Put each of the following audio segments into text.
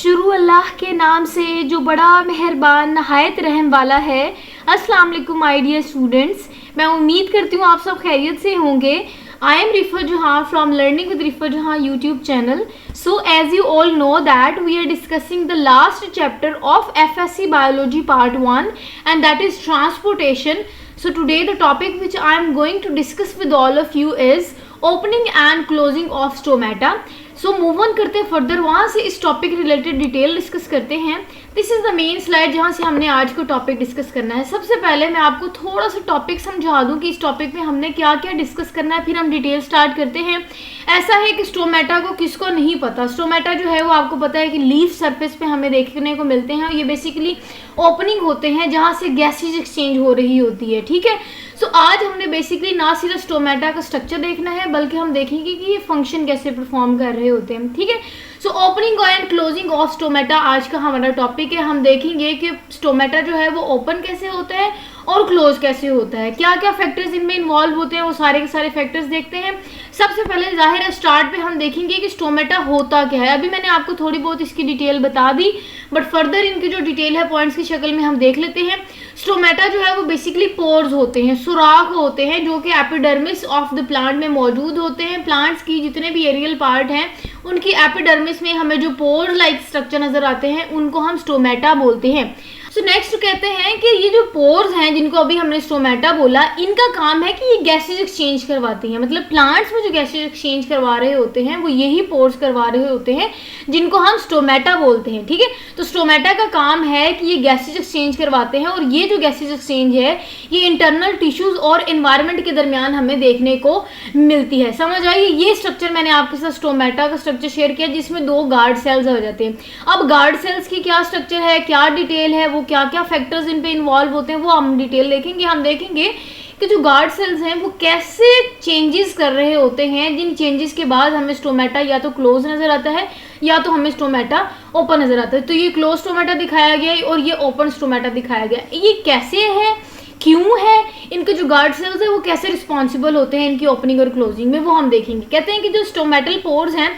शुरू अल्लाह के नाम से जो बड़ा मेहरबान नहायत रहम वाला है। अस्सलाम वालेकुम माय डियर स्टूडेंट्स, मैं उम्मीद करती हूँ आप सब खैरियत से होंगे। आई एम रिफा जहाँ from learning with Rifa Jahan YouTube channel. So as you all know that we are discussing the last chapter of FSC biology part 1 and that is transportation. So today the topic which I am going to discuss with all of you is opening and closing of stomata. So move on करते हैं further, वहाँ से इस topic related detail discuss करते हैं। This is the main slide जहाँ से हमने आज को टॉपिक डिस्कस करना है। सबसे पहले मैं आपको थोड़ा सा टॉपिक समझा दूँ कि इस टॉपिक में हमने क्या क्या डिस्कस करना है, फिर हम डिटेल स्टार्ट करते हैं। ऐसा है कि स्टोमेटा को किसको नहीं पता, स्टोमेटा जो है वो आपको पता है कि लीफ सरफेस पे हमें देखने को मिलते हैं। ये बेसिकली ओपनिंग होते हैं जहाँ से गैसेज एक्सचेंज हो रही होती है, ठीक है। सो आज हमने बेसिकली ना सीधा स्टोमेटा का स्ट्रक्चर देखना है बल्कि हम देखेंगे कि ये फंक्शन कैसे परफॉर्म कर रहे होते हैं, ठीक है। So opening and closing of stomata आज का हमारा टॉपिक है। हम देखेंगे कि स्टोमेटा जो है वो ओपन कैसे होता है और क्लोज कैसे होता है, क्या क्या फैक्टर्स इनमें इन्वॉल्व होते हैं, वो सारे के सारे फैक्टर्स देखते हैं। सबसे पहले जाहिर है स्टार्ट पे हम देखेंगे कि स्टोमेटा होता क्या है। अभी मैंने आपको थोड़ी बहुत इसकी डिटेल बता दी, बट फर्दर इनकी जो डिटेल है पॉइंट्स की शक्ल में हम देख लेते हैं। स्टोमेटा जो है वो बेसिकली पोर्स होते हैं, सुराख होते हैं जो कि एपिडर्मिस ऑफ द प्लांट में मौजूद होते हैं। प्लांट्स की जितने भी एरियल पार्ट हैं उनकी एपिडर्मिस में हमें जो पोर लाइक स्ट्रक्चर नजर आते हैं उनको हम स्टोमेटा बोलते हैं। सो नेक्स्ट कहते हैं कि ये जो पोर्स हैं जिनको अभी हमने स्टोमेटा बोला, इनका काम है कि ये गैसेज एक्सचेंज करवाती हैं। मतलब प्लांट्स में जो गैसेज एक्सचेंज करवा रहे होते हैं वो यही पोर्स करवा रहे होते हैं जिनको हम स्टोमेटा बोलते हैं, ठीक है। तो स्टोमेटा का काम है कि ये गैसेज एक्सचेंज करवाते हैं और ये जो गैसेज एक्सचेंज है ये इंटरनल टिश्यूज और एनवायरनमेंट के दरमियान हमें देखने को मिलती है। समझ आइए, ये स्ट्रक्चर मैंने आपके साथ स्टोमेटा का स्ट्रक्चर शेयर किया जिसमें 2 गार्ड सेल्स हो जाते हैं। अब गार्ड सेल्स की क्या स्ट्रक्चर है, क्या डिटेल है, क्या क्या फैक्टर्स इन पे इन्वॉल्व होते हैं वो हम डिटेल देखेंगे। हम देखेंगे कि जो गार्ड सेल्स हैं वो कैसे चेंजेस कर रहे होते हैं, जिन चेंजेस के बाद हमें स्टोमेटा या तो क्लोज नजर आता है या तो हमें स्टोमेटा ओपन नजर आता है। तो ये क्लोज स्टोमेटा दिखाया गया है और ये ओपन स्टोमेटा दिखाया गया है। ये कैसे है, क्यों है, इनके जो गार्ड सेल्स है वो कैसे रिस्पॉन्सिबल होते हैं इनकी ओपनिंग और क्लोजिंग में, वो हम देखेंगे। कहते हैं कि जो स्टोमेटल पोर्स हैं,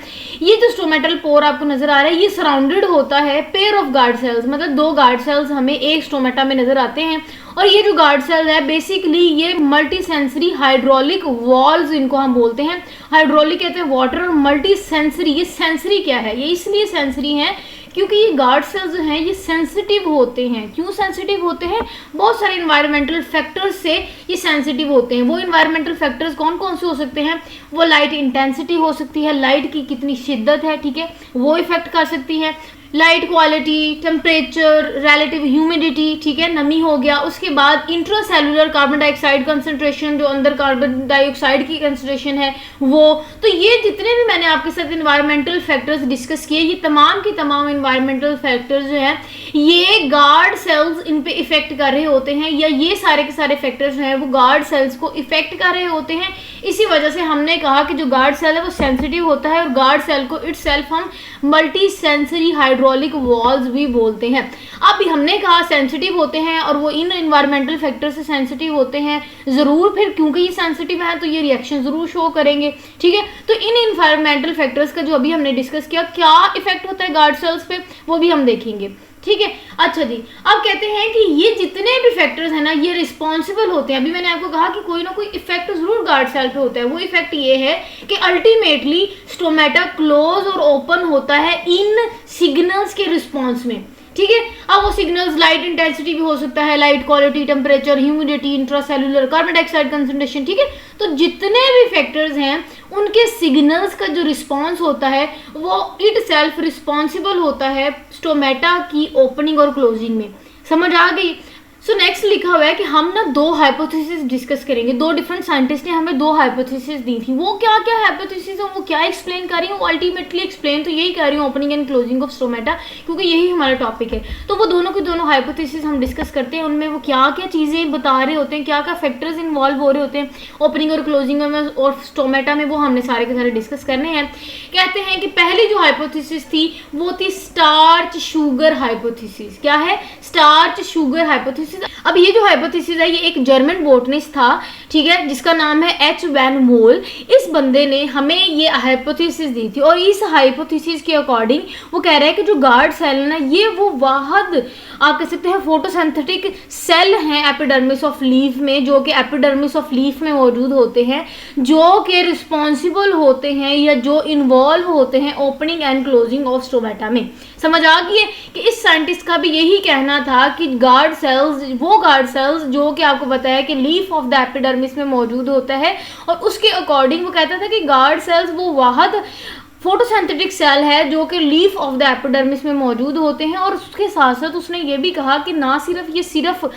ये जो स्टोमेटल पोर आपको नजर आ रहा है ये सराउंडेड होता है पेयर ऑफ गार्ड सेल्स। मतलब 2 गार्ड सेल्स हमें एक स्टोमेटा में नजर आते हैं और ये जो गार्ड सेल है बेसिकली ये मल्टी सेंसरी हाइड्रोलिक वॉल्स इनको हम बोलते हैं। हाइड्रोलिक कहते हैं वाटर और मल्टी सेंसरी, ये सेंसरी क्या है, ये इसलिए सेंसरी है क्योंकि ये गार्ड सेल्स जो हैं ये सेंसिटिव होते हैं। क्यों सेंसिटिव होते हैं, बहुत सारे इन्वायरमेंटल फैक्टर्स से ये सेंसिटिव होते हैं। वो इन्वायरमेंटल फैक्टर्स कौन कौन से हो सकते हैं, वो लाइट इंटेंसिटी हो सकती है, लाइट की कितनी शिद्दत है, ठीक है, वो इफेक्ट कर सकती है। Light quality, temperature, relative humidity, ठीक है, नमी हो गया। उसके बाद इंट्रासेलुलर कार्बन डाइऑक्साइड कंसंट्रेशन, जो अंदर कार्बन डाइऑक्साइड की कंसंट्रेशन है वो। तो ये जितने भी मैंने आपके साथ इन्वायरमेंटल फैक्टर्स डिस्कस किए, ये तमाम की तमाम इन्वायरमेंटल फैक्टर्स जो है ये गार्ड सेल्स इन पे इफेक्ट कर रहे होते हैं, या ये सारे के सारे फैक्टर्स जो हैं वो गार्ड सेल्स को इफेक्ट कर रहे होते हैं। इसी वजह से हमने कहा कि जो गार्ड सेल है वो सेंसिटिव होता है और गार्ड सेल को इटसेल्फ हम मल्टी सेंसरी हाइड्रोलिक वॉल्स भी बोलते हैं। अब हमने कहा सेंसिटिव होते हैं और वो इन इन्वायरमेंटल फैक्टर से सेंसिटिव होते हैं ज़रूर, फिर क्योंकि ये सेंसिटिव है तो ये रिएक्शन ज़रूर शो करेंगे, ठीक है। तो इन इन्वायरमेंटल फैक्टर्स का जो अभी हमने डिस्कस किया क्या इफेक्ट होता है गार्ड सेल्स पे वो भी हम देखेंगे, ठीक है। अच्छा जी, अब कहते हैं कि ये जितने भी फैक्टर्स हैं ना ये रिस्पॉन्सिबल होते हैं। अभी मैंने आपको कहा कि कोई ना कोई इफेक्ट जरूर गार्ड सेल पे होता है। वो इफेक्ट ये है कि अल्टीमेटली स्टोमेटा क्लोज और ओपन होता है इन सिग्नल्स के रिस्पॉन्स में, ठीक है। अब वो सिग्नल्स लाइट इंटेंसिटी भी हो सकता है, light quality, temperature, humidity, intracellular carbon dioxide concentration, ठीक है। तो जितने भी फैक्टर्स हैं उनके सिग्नल्स का जो रिस्पॉन्स होता है वो इट सेल्फ रिस्पॉन्सिबल होता है स्टोमेटा की ओपनिंग और क्लोजिंग में। समझ आ गई। सो नेक्स्ट लिखा हुआ है कि हम ना 2 हाइपोथेसिस डिस्कस करेंगे। 2 डिफरेंट साइंटिस्ट ने हमें 2 हाइपोथेसिस दी थी। वो क्या क्या हाइपोथेसिस है, वो क्या एक्सप्लेन कर रही हूँ, अल्टीमेटली एक्सप्लेन तो यही कर रही हूँ opening and closing of stomata, क्योंकि यही हमारा टॉपिक है। तो वो दोनों के दोनों हाइपोथेसिस हम डिस्कस करते हैं, उनमें वो क्या क्या चीज़ें बता रहे होते हैं, क्या क्या फैक्टर्स इन्वॉल्व हो रहे होते हैं ओपनिंग और क्लोजिंग में और स्टोमेटा में, वो हमने सारे के सारे डिस्कस करने हैं। कहते हैं कि पहली जो हाइपोथेसिस थी वो थी स्टार्च शुगर हाइपोथेसिस। क्या है, स्टार्च शुगर हाइपोथेसिस। हाइपोथेसिस। अब ये जो हाइपोथेसिस है ये एक जर्मन बोटनिस्ट था, ठीक है, जिसका नाम है एच वैन मोल। इस बंदे ने हमें ये हाइपोथेसिस दी थी और इस हाइपोथेसिस के अकॉर्डिंग वो कह रहा है कि जो गार्ड सेल है ना ये वो वाहद आप कह सकते हैं फोटोसिंथेटिक सेल हैं एपिडर्मिस ऑफ लीफ में, जो कि एपिडर्मिस ऑफ लीफ में मौजूद होते हैं, जो कि रिस्पॉन्सिबल होते हैं या जो इन्वॉल्व होते हैं opening and closing of stomata में। समझ आ गई है कि इस साइंटिस्ट का भी यही कहना था कि गार्ड सेल्स जो कि आपको पता है कि लीफ ऑफ द एपिडर्मिस में मौजूद होता है, और उसके अकॉर्डिंग वो कहता था कि गार्ड सेल्स वो वाहद फोटोसिंथेटिक सेल है जो कि लीफ ऑफ द एपिडर्मिस में मौजूद होते हैं। और उसके साथ साथ उसने ये भी कहा कि ना सिर्फ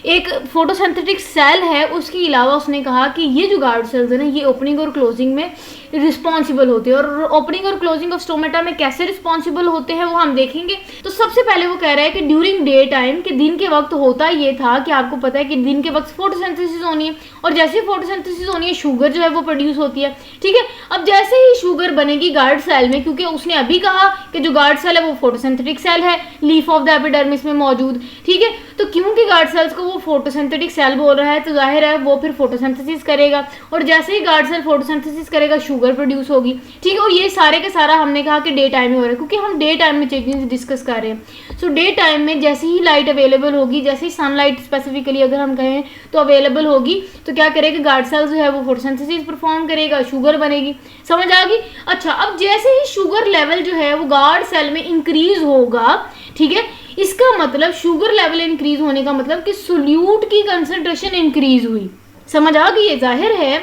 एक फोटोसिंथेटिक सेल है, उसके अलावा उसने कहा कि ये जो गार्ड सेल्स है ना ये ओपनिंग और क्लोजिंग में रिस्पॉन्सिबल होते हैं। और ओपनिंग और क्लोजिंग ऑफ स्टोमेटा में कैसे रिस्पॉन्सिबल होते हैं वो हम देखेंगे। तो सबसे पहले वो कह रहा है कि ड्यूरिंग डे टाइम, कि दिन के वक्त होता ये था कि आपको पता है कि दिन के वक्त फोटोसिंथेसिस होनी है, और जैसे ही फोटोसिंथेसिस होनी है शुगर जो है वो प्रोड्यूस होती है, ठीक है। अब जैसे ही शुगर बनेगी गार्ड सेल में, क्योंकि उसने अभी कहा कि जो गार्ड सेल है वो फोटोसिंथेटिक सेल है लीफ ऑफ द एपिडर्मिस में मौजूद, ठीक है। तो क्योंकि गार्ड सेल्स को वो फोटोसिंथेटिक सेल बोल रहा है तो जाहिर है वो फिर फोटोसिंथेसिस करेगा, और जैसे ही गार्ड सेल फोटोसिंथेसिस करेगा शुगर प्रोड्यूस होगी, ठीक है। और ये सारे के सारा हमने कहा कि डे टाइम में हो रहा है, क्योंकि हम डे टाइम में चेंजेस डिस्कस कर रहे हैं। सो डे टाइम में जैसे ही लाइट अवेलेबल होगी, जैसे ही सनलाइट स्पेसिफिकली अगर हम कहें तो अवेलेबल होगी, तो क्या करेगा गार्ड सेल जो है वो फोटोसिंथेसिस परफॉर्म करेगा, शुगर बनेगी। समझ आ गई। अच्छा, अब जैसे ही शुगर लेवल जो है वो गार्ड सेल में इंक्रीज होगा, ठीक है, इसका मतलब शुगर लेवल इंक्रीज होने का मतलब कि सोल्यूट की कंसंट्रेशन इंक्रीज हुई। समझ आ गई है। जाहिर है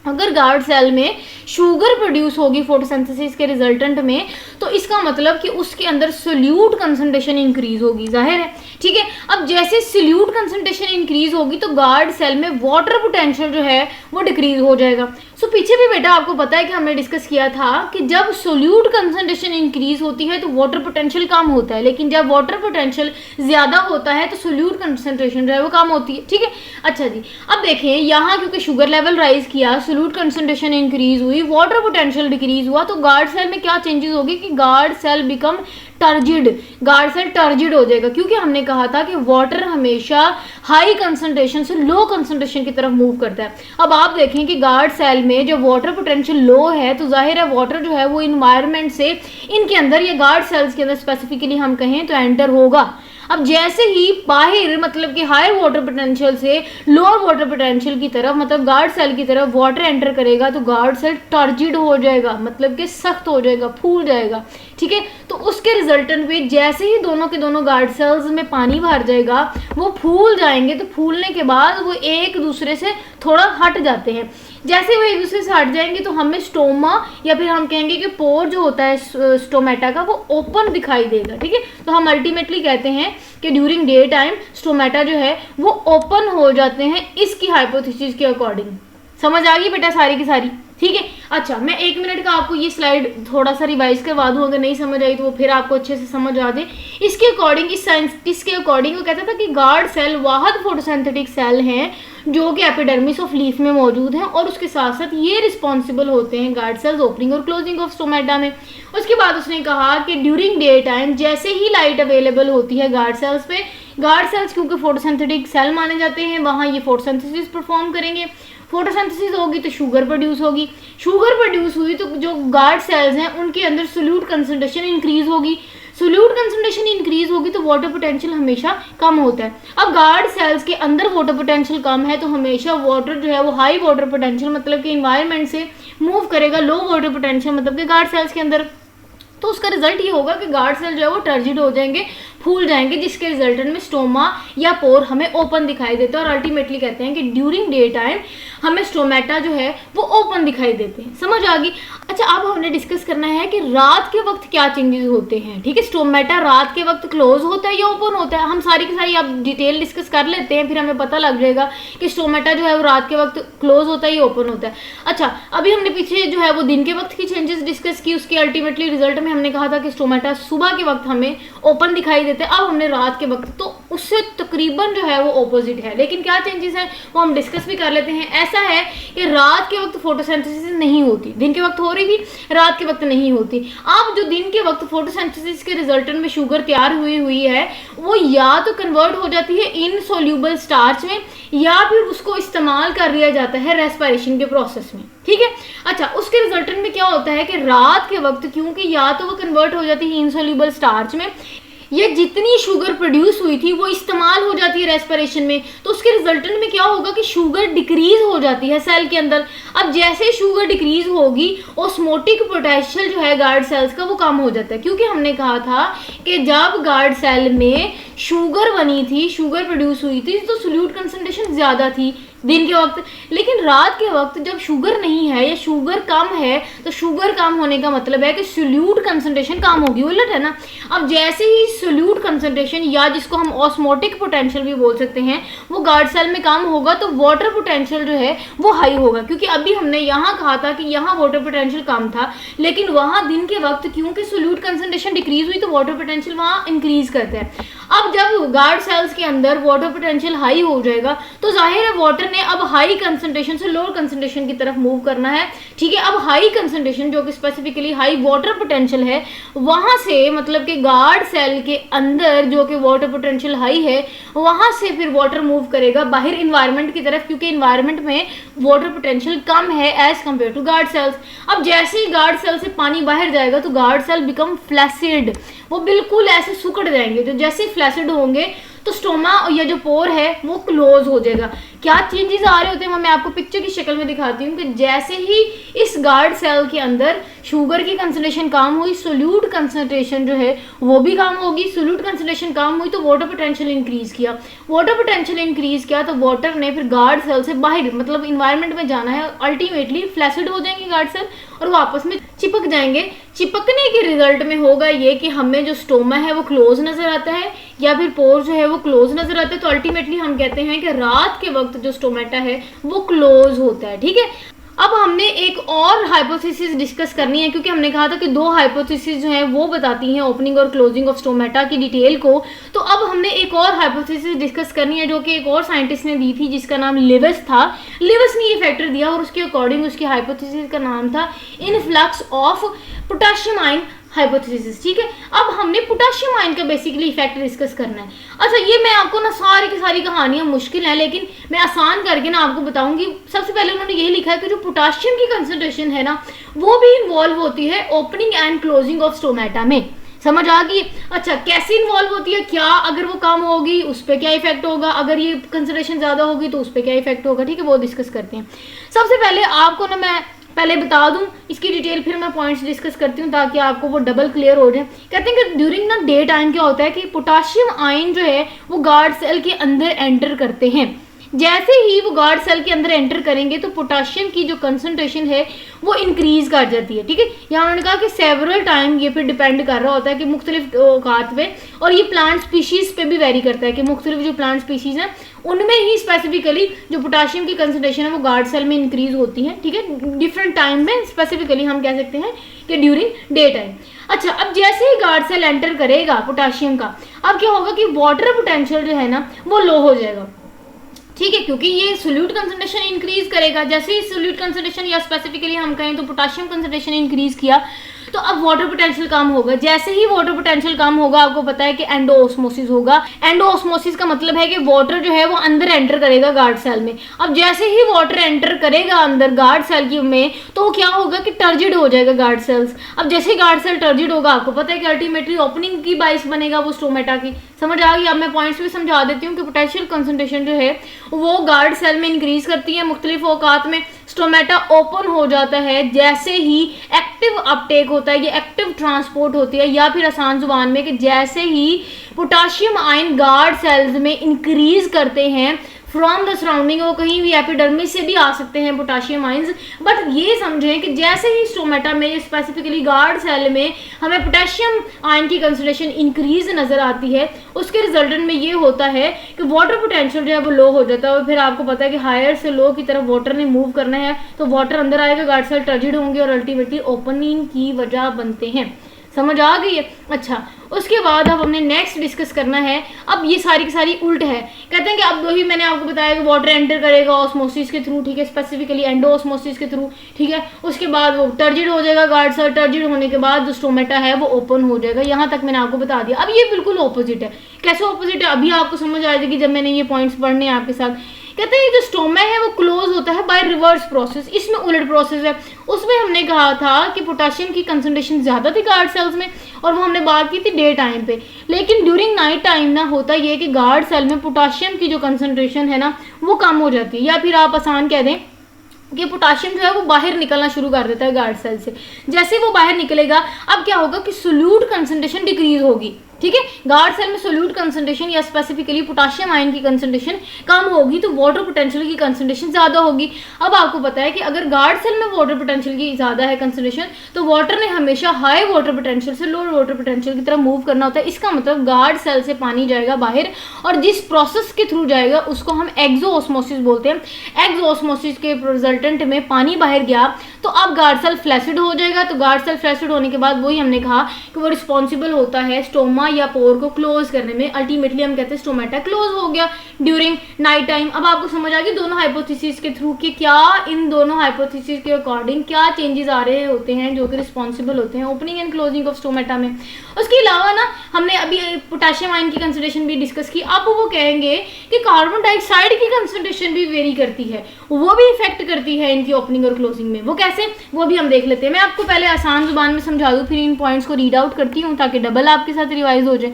अगर गार्ड सेल में शुगर प्रोड्यूस होगी फोटोसिंथेसिस के रिजल्टेंट में, तो इसका मतलब कि उसके अंदर सोल्यूट कंसंट्रेशन इंक्रीज होगी, जाहिर है, ठीक है। अब जैसे सोल्यूट कंसंट्रेशन इंक्रीज होगी तो गार्ड सेल में वाटर पोटेंशियल जो है वो डिक्रीज हो जाएगा। सो पीछे भी बेटा आपको पता है कि हमने डिस्कस किया था कि जब सोल्यूट कंसंट्रेशन इंक्रीज होती है तो वाटर पोटेंशियल कम होता है, लेकिन जब वाटर पोटेंशियल ज्यादा होता है तो सोल्यूट कंसंट्रेशन जो है वो कम होती है, ठीक है। अच्छा जी, अब देखें यहाँ क्योंकि शुगर लेवल राइज किया, सोल्यूट कंसंट्रेशन इंक्रीज हुई, वाटर पोटेंशियल डिक्रीज हुआ, तो गार्ड सेल में क्या चेंजेस होगी कि guard cell become turgid, guard cell turgid हो जाएगा, क्योंकि हमने कहा था कि वाटर हमेशा हाई कंसंट्रेशन से लो कंसंट्रेशन की तरफ मूव करता है। अब आप देखें कि गार्ड सेल में जब वाटर पोटेंशियल लो है तो जाहिर है वाटर जो है वो इन्वायरमेंट से इनके अंदर या गार्ड सेल्स के अंदर स्पेसिफिकली हम कहें तो एंटर होगा। अब जैसे ही बाहर मतलब कि हायर वाटर पोटेंशियल से लोअर वाटर पोटेंशियल की तरफ मतलब गार्ड सेल की तरफ वाटर एंटर करेगा तो गार्ड सेल टर्जिड हो जाएगा, मतलब कि सख्त हो जाएगा, फूल जाएगा, ठीक है। तो उसके रिजल्टेंट में जैसे ही दोनों के दोनों गार्ड सेल्स में पानी भर जाएगा वो फूल जाएंगे, तो फूलने के बाद वो एक दूसरे से थोड़ा हट जाते हैं। जैसे वो एक दूसरे से हट जाएंगे तो हमें स्टोमा या फिर हम कहेंगे कि पोर जो होता है स्टोमेटा का वो ओपन दिखाई देगा, ठीक है। तो हम अल्टीमेटली कहते हैं कि ड्यूरिंग डे टाइम स्टोमेटा जो है वो ओपन हो जाते हैं इसकी हाइपोथेसिस के अकॉर्डिंग। समझ आ गई बेटा सारी की सारी, ठीक है। अच्छा, मैं 1 मिनट का आपको ये स्लाइड थोड़ा सा रिवाइज करवा दूं, अगर नहीं समझ आई तो वो फिर आपको अच्छे से समझ आ दे। इसके अकॉर्डिंग, इस साइंटिस्ट के अकॉर्डिंग वो कहता था कि गार्ड सेल वाहद फोटोसिंथेटिक सेल हैं जो कि एपिडर्मिस ऑफ लीफ में मौजूद हैं, और उसके साथ साथ ये रिस्पॉन्सिबल होते हैं गार्ड सेल्स ओपनिंग और क्लोजिंग ऑफ स्टोमेटा में। उसके बाद उसने कहा कि ड्यूरिंग डे टाइम जैसे ही लाइट अवेलेबल होती है गार्ड सेल्स पे, गार्ड सेल्स क्योंकि फोटोसिंथेटिक सेल माने जाते हैं, वहाँ ये फोटोसिंथेसिस परफॉर्म करेंगे, फोटोसिंथेसिस होगी तो शुगर प्रोड्यूस होगी, शुगर प्रोड्यूस हुई तो जो गार्ड सेल्स हैं उनके अंदर सोल्यूट कंसंट्रेशन इंक्रीज होगी, सोल्यूट कंसंट्रेशन इंक्रीज होगी तो वाटर पोटेंशियल हमेशा कम होता है। अब गार्ड सेल्स के अंदर वाटर पोटेंशियल कम है तो हमेशा वाटर जो है वो हाई वाटर पोटेंशियल मतलब कि इन्वायरमेंट से मूव करेगा लो वाटर पोटेंशियल मतलब कि गार्ड सेल्स के अंदर। तो उसका रिजल्ट ये होगा कि गार्ड सेल जो है वो टर्जिड हो जाएंगे, फूल जाएंगे, जिसके रिजल्टेंट में स्टोमा या पोर हमें ओपन दिखाई देता है। और अल्टीमेटली कहते हैं कि ड्यूरिंग डे टाइम हमें स्टोमेटा जो है वो ओपन दिखाई देते हैं। समझ आ गई। अच्छा, अब हमने डिस्कस करना है कि रात के वक्त क्या चेंजेस होते हैं, ठीक है। स्टोमेटा रात के वक्त क्लोज होता है या ओपन होता है, हम सारी की सारी अब डिटेल डिस्कस कर लेते हैं, फिर हमें पता लग जाएगा कि स्टोमेटा जो है वो रात के वक्त क्लोज होता है या ओपन होता है। अच्छा, अभी हमने पीछे जो है वो दिन के वक्त की चेंजेस डिस्कस की, उसके अल्टीमेटली रिजल्ट में हमने कहा था कि स्टोमेटा सुबह के वक्त हमें ओपन दिखाई देते हैं। अब हमने रात के वक्त, तो उससे तकरीबन जो है वो ऑपोजिट है। लेकिन क्या चेंजेस हैं वो हम डिस्कस भी कर लेते हैं। ऐसा है कि रात के वक्त फोटोसिंथेसिस नहीं होती, दिन के वक्त हो रही थी, रात के वक्त नहीं होती। अब जो दिन के वक्त फोटोसिंथेसिस के रिजल्टेंट में शुगर तैयार हुई है वो या तो कन्वर्ट हो जाती है इनसोल्यूबल स्टार्च में या फिर उसको इस्तेमाल कर लिया जाता है रेस्पिरेशन के प्रोसेस में, ठीक है। अच्छा, उसके रिजल्टेंट में क्या होता है कि रात के वक्त क्योंकि या तो वो कन्वर्ट हो जाती है इनसोल्यूबल स्टार्च में, ये जितनी शुगर प्रोड्यूस हुई थी वो इस्तेमाल हो जाती है रेस्पिरेशन में, तो उसके रिजल्टेंट में क्या होगा कि शुगर डिक्रीज हो जाती है सेल के अंदर। अब जैसे शुगर डिक्रीज होगी ऑस्मोटिक पोटेंशियल जो है गार्ड सेल्स का वो कम हो जाता है, क्योंकि हमने कहा था कि जब गार्ड सेल में शुगर बनी थी, शुगर प्रोड्यूस हुई थी, तो सोल्यूट कंसंट्रेशन ज़्यादा थी दिन के वक्त। लेकिन रात के वक्त जब शुगर नहीं है या शुगर कम है, तो शुगर कम होने का मतलब है कि सोल्यूट कंसंट्रेशन कम होगी, उलट है ना। अब जैसे ही सोल्यूट कंसंट्रेशन या जिसको हम ऑस्मोटिक पोटेंशियल भी बोल सकते हैं वो गार्ड सेल में कम होगा, तो वाटर पोटेंशियल जो है वो हाई होगा। क्योंकि अभी हमने यहाँ कहा था कि यहाँ वाटर पोटेंशियल कम था, लेकिन वहाँ दिन के वक्त क्योंकि सोल्यूट कंसंट्रेशन डिक्रीज हुई तो वाटर पोटेंशियल वहाँ इंक्रीज करता है। अब जब गार्ड सेल्स के अंदर वाटर पोटेंशियल हाई हो जाएगा तो जाहिर है वाटर ने अब हाई कंसंट्रेशन से लोअर कंसंट्रेशन की तरफ मूव करना है, ठीक है। अब हाई कंसंट्रेशन जो कि स्पेसिफिकली हाई वाटर पोटेंशियल है वहां से, मतलब कि गार्ड सेल के अंदर जो कि वाटर पोटेंशियल हाई है वहां से फिर वाटर मूव करेगा बाहर इन्वायरमेंट की तरफ, क्योंकि इन्वायरमेंट में वाटर पोटेंशियल कम है as compared to guard cells. अब जैसे ही गार्ड सेल से पानी बाहर जाएगा तो गार्ड सेल बिकम फ्लैसिड, वो बिल्कुल ऐसे सुकड़ जाएंगे। तो जैसे फ्लैसिड होंगे तो स्टोमा या जो पोर है वो क्लोज हो जाएगा। क्या चेंजेस आ रहे होते हैं मैं आपको पिक्चर की शक्ल में दिखाती हूँ कि जैसे ही इस गार्ड सेल के अंदर शुगर की कंसंट्रेशन कम हुई, सोल्यूट कंसंट्रेशन जो है वो भी कम होगी। सोल्यूट कंसंट्रेशन कम हुई तो वाटर पोटेंशियल इंक्रीज किया, वाटर पोटेंशियल इंक्रीज किया तो वाटर ने फिर गार्ड सेल से बाहर मतलब इन्वायरमेंट में जाना है, अल्टीमेटली फ्लैसिड हो जाएंगे गार्ड सेल और वो आपस में चिपक जाएंगे। चिपकने के रिजल्ट में होगा ये कि हमें जो स्टोमा है वो क्लोज नजर आता है या फिर पोर जो है वो क्लोज नजर आता है। तो अल्टीमेटली हम कहते हैं कि रात के वक्त जो स्टोमेटा है वो क्लोज होता है, ठीक है। अब हमने एक और हाइपोथेसिस डिस्कस करनी है, क्योंकि हमने कहा था कि दो हाइपोथेसिस जो हैं वो बताती हैं ओपनिंग और क्लोजिंग ऑफ स्टोमेटा की डिटेल को। तो अब हमने एक और हाइपोथेसिस डिस्कस करनी है जो कि एक और साइंटिस्ट ने दी थी जिसका नाम लिविस था। लिविस ने ये फैक्टर दिया और उसके अकॉर्डिंग उसकी हाइपोथेसिस का नाम था influx of potassium ion hypothesis, ठीक है। अब हमने पोटेशियम आयन का बेसिकली इफेक्ट डिस्कस करना है। अच्छा, ये मैं आपको ना सारी की सारी कहानियां मुश्किल है लेकिन मैं आसान करके ना आपको बताऊंगी। सबसे पहले उन्होंने ये लिखा है कि जो पोटेशियम की कंसंट्रेशन है ना वो भी इन्वॉल्व होती है opening and closing of stomata में। समझ आ गई? अच्छा, कैसे इन्वॉल्व होती है, क्या अगर वो कम होगी उस पर क्या इफेक्ट होगा, अगर ये कंसंट्रेशन ज़्यादा होगी तो उस पर क्या इफेक्ट होगा, ठीक है, वो डिस्कस करते हैं। सबसे पहले आपको ना मैं पहले बता दूं इसकी डिटेल, फिर मैं पॉइंट्स डिस्कस करती हूँ ताकि आपको वो डबल क्लियर हो जाए। कहते हैं कि ड्यूरिंग ना डे टाइम क्या होता है कि पोटेशियम आयन जो है वो गार्ड सेल के अंदर एंटर करते हैं। जैसे ही वो गार्ड सेल के अंदर एंटर करेंगे तो पोटेशियम की जो कंसंट्रेशन है वो इंक्रीज कर जाती है, ठीक है। यहाँ उन्होंने कहा कि सेवरल टाइम ये फिर डिपेंड कर रहा होता है कि मुख्तलिफ औकात पे, और ये प्लांट स्पीशीज पे भी वेरी करता है कि मुख्तलिफ जो प्लांट स्पीशीज हैं उनमें ही स्पेसिफिकली जो पोटेशियम की कंसंट्रेशन है वो गार्ड सेल में इंक्रीज होती है, ठीक है, डिफरेंट टाइम में। स्पेसिफिकली हम कह सकते हैं कि ड्यूरिंग डे टाइम। अच्छा, अब जैसे ही गार्ड सेल एंटर करेगा पोटेशियम का, अब क्या होगा कि वाटर पोटेंशियल जो है ना वो लो हो जाएगा, ठीक है, क्योंकि ये सोल्यूट कंसंट्रेशन इंक्रीज करेगा। जैसे ही सोल्यूट कंसंट्रेशन या स्पेसिफिकली हम कहें तो पोटेशियम कंसंट्रेशन इंक्रीज किया तो अब वाटर पोटेंशियल कम होगा। जैसे ही वाटर पोटेंशियल कम होगा आपको पता है कि एंडोऑस्मोसिस होगा। एंडोऑस्मोसिस का मतलब है कि वाटर जो है वो अंदर एंटर करेगा गार्ड सेल में। अब जैसे ही वाटर एंटर करेगा अंदर गार्ड सेल की में तो क्या होगा कि टर्जिड हो जाएगा गार्ड सेल्स। अब जैसे ही गार्ड सेल टर्जिड होगा आपको पता है कि अल्टीमेटली ओपनिंग की बाइस बनेगा वो स्टोमेटा की। समझ आ गई? अब मैं पॉइंट्स भी समझा देती हूँ कि पोटेंशियल कंसंट्रेशन जो है वो गार्ड सेल में इंक्रीज करती है मुख्तलिफ औकात में। स्टोमेटा ओपन हो जाता है जैसे ही एक्टिव अपटेक होता है, ये एक्टिव ट्रांसपोर्ट होती है, या फिर आसान जुबान में कि जैसे ही पोटेशियम आयन गार्ड सेल्स में इंक्रीज करते हैं फ्रॉम द सराउंडिंग, वो कहीं भी एपिडर्मिस से भी आ सकते हैं पोटेशियम आयंस। बट ये समझें कि जैसे ही स्टोमेटा में स्पेसिफिकली गार्ड सेल में हमें पोटेशियम आयन की कंसंट्रेशन इंक्रीज नजर आती है, उसके रिजल्टेंट में ये होता है कि वाटर पोटेंशियल जो है वो लो हो जाता है। और फिर आपको पता है कि हायर से लो की तरफ वाटर ने मूव करना है तो वाटर अंदर आएगा, गार्ड सेल टर्जिड होंगे और अल्टीमेटली ओपनिंग की वजह बनते हैं। समझ आ गई है। अच्छा, उसके बाद अब हमने नेक्स्ट डिस्कस करना है, अब ये सारी की सारी उल्ट है। कहते हैं कि अब वही मैंने आपको बताया कि वाटर एंटर करेगा ऑस्मोसिस के थ्रू, ठीक है, स्पेसिफिकली एंडो ऑस्मोसिस के थ्रू, ठीक है। उसके बाद वो टर्जिड हो जाएगा गार्ड सेल, टर्जिड होने के बाद जो स्टोमेटा है वो ओपन हो जाएगा। यहाँ तक मैंने आपको बता दिया। अब ये बिल्कुल ऑपोजिट है। कैसे ऑपोजिट है अभी आपको समझ आ जाएगी जब मैंने ये पॉइंट्स पढ़ने हैं आपके साथ। कहते हैं जो स्टोमा है वो क्लोज होता है बाय रिवर्स प्रोसेस। इसमें उलट प्रोसेस है। उसमें हमने कहा था कि पोटेशियम की कंसंट्रेशन ज़्यादा थी गार्ड सेल्स में, और वो हमने बात की थी डे टाइम पे। लेकिन ड्यूरिंग नाइट टाइम ना होता ये कि गार्ड सेल में पोटेशियम की जो कंसंट्रेशन है ना वो कम हो जाती है, या फिर आप आसान कह दें कि पोटेशियम जो है वो बाहर निकलना शुरू कर देता है गार्ड सेल से। जैसे वो बाहर निकलेगा अब क्या होगा कि सोल्यूट कंसंट्रेशन डिक्रीज होगी, ठीक है। गार्ड सेल में सोल्यूट कंसंट्रेशन या स्पेसिफिकली पोटेशियम आयन की कंसंट्रेशन कम होगी तो वाटर पोटेंशियल की कंसंट्रेशन ज़्यादा होगी। अब आपको पता है कि अगर गार्ड सेल में वाटर पोटेंशियल की ज़्यादा है कंसंट्रेशन, तो वाटर ने हमेशा हाई वाटर पोटेंशियल से लो वाटर पोटेंशियल की तरफ मूव करना होता है। इसका मतलब गार्ड सेल से पानी जाएगा बाहर, और जिस प्रोसेस के थ्रू जाएगा उसको हम एक्सोऑस्मोसिस बोलते हैं। एक्सोऑस्मोसिस के रिजल्टेंट में पानी बाहर गया तो अब गार्ड सेल फ्लैसिड हो जाएगा। तो गार्ड सेल फ्लैसिड होने के बाद वही हमने कहा कि वो रिस्पॉन्सिबल होता है स्टोमा या पोर को क्लोज करने में। अल्टीमेटली हम कहते हैं स्टोमेटा क्लोज हो गया ड्यूरिंग नाइट टाइम। अब आपको समझ आ गई दोनों हाइपोथेसिस के थ्रू कि क्या इन दोनों हाइपोथेसिस के अकॉर्डिंग क्या चेंजेस आ रहे होते हैं जो कि रिस्पॉन्सिबल होते हैं opening and closing of stomata में। उसके अलावा ना हमने अभी पोटेशियम आयन की कंसंट्रेशन भी डिस्कस की। अब वो कहेंगे कि कार्बन डाइऑक्साइड की कंसंट्रेशन भी वेरी करती है, वो भी इफेक्ट करती है इनकी ओपनिंग और क्लोजिंग में। वो कैसे, वो भी हम देख लेते हैं। मैं आपको पहले आसान जुबान में समझा दूँ, फिर इन पॉइंट्स को रीड आउट करती हूँ ताकि डबल आपके साथ रिवाइज हो जाए।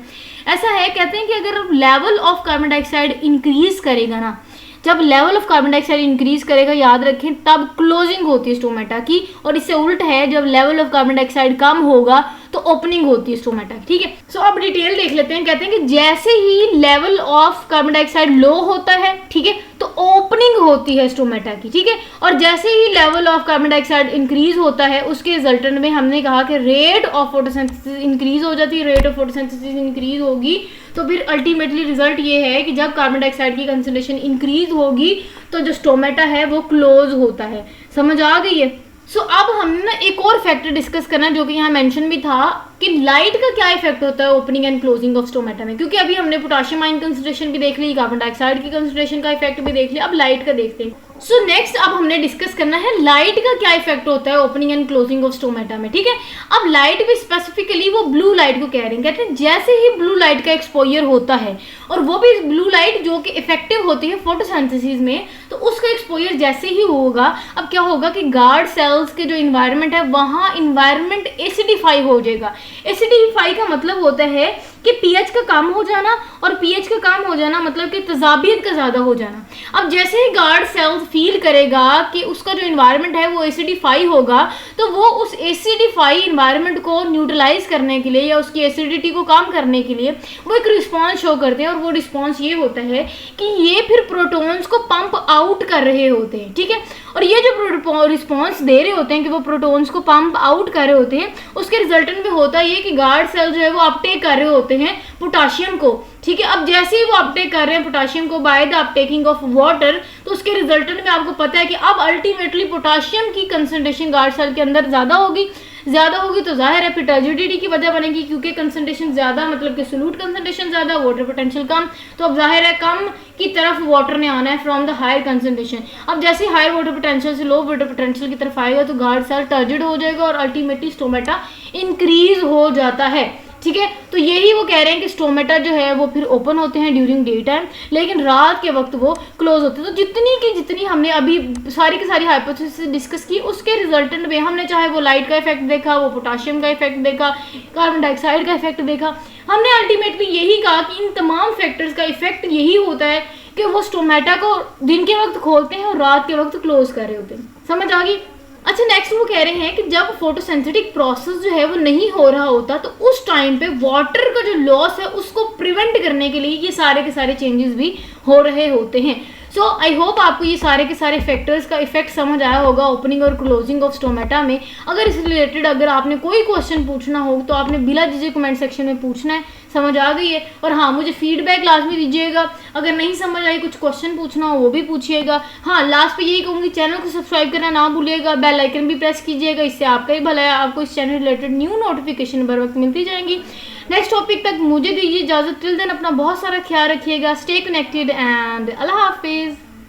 ऐसा है, कहते हैं कि अगर level of carbon dioxide increase करेगा ना, जब level of carbon dioxide increase करेगा, याद रखें, तब क्लोजिंग होती है स्टोमेटा की। और इससे उल्ट है, जब लेवल ऑफ कार्बन डाइऑक्साइड कम होगा तो ओपनिंग होती है स्टोमेटा की, ठीक है। सो अब डिटेल देख लेते हैं। कहते हैं कि जैसे ही लेवल ऑफ कार्बन डाइऑक्साइड लो होता है, ठीक है, तो ओपनिंग होती है स्टोमेटा की, ठीक है। और जैसे ही level of carbon dioxide increase होता है उसके रिजल्टेंट में हमने कहा कि रेट ऑफ फोटोसिंथेसिस इंक्रीज हो जाती है। रेट ऑफ फोटोसिंथेसिस इंक्रीज होगी तो फिर अल्टीमेटली रिजल्ट ये है कि जब कार्बन डाइऑक्साइड की कंसंट्रेशन इंक्रीज होगी तो जो स्टोमेटा है वो क्लोज होता है। समझ आ गई है। सो अब हमने ना एक और फैक्टर डिस्कस करना जो कि यहाँ मेंशन भी था कि लाइट का क्या इफेक्ट होता है opening and closing of stomata में। क्योंकि अभी हमने पोटेशियम आयन कंसंट्रेशन भी देख ली, कार्बन डाइऑक्साइड की कंसंट्रेशन का इफेक्ट भी देख लिया, अब लाइट का देखते हैं। सो नेक्स्ट अब हमने डिस्कस करना है लाइट का क्या इफेक्ट होता है opening and closing of stomata में, ठीक है। अब लाइट भी स्पेसिफिकली वो ब्लू लाइट को कह रहे हैं। कहते हैं जैसे ही ब्लू लाइट का एक्सपोजर होता है, और वो भी ब्लू लाइट जो कि इफेक्टिव होती है फोटोसिंथेसिस में, तो उसका एक्सपोजर जैसे ही होगा, अब क्या होगा कि गार्ड सेल्स के जो इन्वायरमेंट है वहाँ इन्वायरमेंट एसिडिफाई हो जाएगा। एसिडिफाई का मतलब होता है कि पीएच का कम हो जाना, और पीएच का कम हो जाना मतलब कि तेजाबियत का ज़्यादा हो जाना। अब जैसे ही गार्ड सेल्स फील करेगा कि उसका जो इन्वायरमेंट है वो एसिडिफाई होगा, तो वो उस एसिडिफाई इन्वायरमेंट को न्यूट्रलाइज करने के लिए या उसकी एसिडिटी को कम करने के लिए वो एक रिस्पॉन्स शो करते हैं। और वो रिस्पॉन्स ये होता है कि ये फिर प्रोटॉन्स को पंप आउट कर रहे होते हैं, ठीक है। और ये जो रिस्पॉन्स दे रहे होते हैं कि वो प्रोटॉन्स को पंप आउट कर रहे होते हैं, उसके रिजल्टेंट में होता ये कि गार्ड सेल जो है वो अपटेक कर रहे होते हैं पोटाशियम को, ठीक है। अब जैसे ही वो अपटेक कर रहे हैं पोटाशियम को बाय द अपटेकिंग ऑफ वाटर, तो उसके रिजल्टेंट में आपको पता है कि अब अल्टीमेटली पोटाशियम की कंसंट्रेशन गार्ड सेल के अंदर ज़्यादा होगी। ज़्यादा होगी तो जाहिर है फिर टर्जिडिटी की वजह बनेगी, क्योंकि कंसंट्रेशन ज़्यादा मतलब कि सोल्यूट कंसंट्रेशन ज़्यादा, वाटर पोटेंशियल कम, तो अब जाहिर है कम की तरफ वाटर ने आना है फ्रॉम द हायर कंसंट्रेशन। अब जैसे हायर वाटर पोटेंशियल से लो वाटर पोटेंशियल की तरफ आएगा तो गार्ड सेल टर्जिड हो जाएगा और अल्टीमेटली स्टोमेटा इंक्रीज हो जाता है, ठीक है। तो यही वो कह रहे हैं कि स्टोमेटा जो है वो फिर ओपन होते हैं ड्यूरिंग डे टाइम, लेकिन रात के वक्त वो क्लोज होते हैं। तो जितनी हमने अभी सारी की सारी हाइपोथेसिस डिस्कस की, उसके रिजल्टेंट में हमने चाहे वो लाइट का इफेक्ट देखा, वो पोटाशियम का इफेक्ट देखा, कार्बन डाइऑक्साइड का इफेक्ट देखा, हमने अल्टीमेटली यही कहा कि इन तमाम फैक्टर्स का इफेक्ट यही होता है कि वो स्टोमेटा को दिन के वक्त खोलते हैं और रात के वक्त क्लोज कर रहे होते हैं। समझ आ गई। अच्छा, नेक्स्ट वो कह रहे हैं कि जब फोटोसिंथेटिक प्रोसेस जो है वो नहीं हो रहा होता तो उस टाइम पे वाटर का जो लॉस है उसको प्रिवेंट करने के लिए ये सारे के सारे चेंजेस भी हो रहे होते हैं। सो आई होप आपको ये सारे के सारे फैक्टर्स का इफेक्ट समझ आया होगा ओपनिंग और क्लोजिंग ऑफ स्टोमेटा में। अगर इससे रिलेटेड अगर आपने कोई क्वेश्चन पूछना हो तो आपने बिला झिझक कमेंट सेक्शन में पूछना है। समझ आ गई है? और हाँ, मुझे फीडबैक लाजमी दीजिएगा, अगर नहीं समझ आई, कुछ क्वेश्चन पूछना हो वो भी पूछिएगा। हाँ, लास्ट पे यही कहूँगी, चैनल को सब्सक्राइब करना ना भूलिएगा, बेल आइकन भी प्रेस कीजिएगा, इससे आपका ही भला है, आपको इस चैनल रिलेटेड न्यू नोटिफिकेशन बर वक्त मिलती जाएंगी। नेक्स्ट टॉपिक तक मुझे दीजिए इजाज़त, टिल देन अपना बहुत सारा ख्याल रखिएगा, स्टे कनेक्टेड एंड अल्लाह हाफिज़।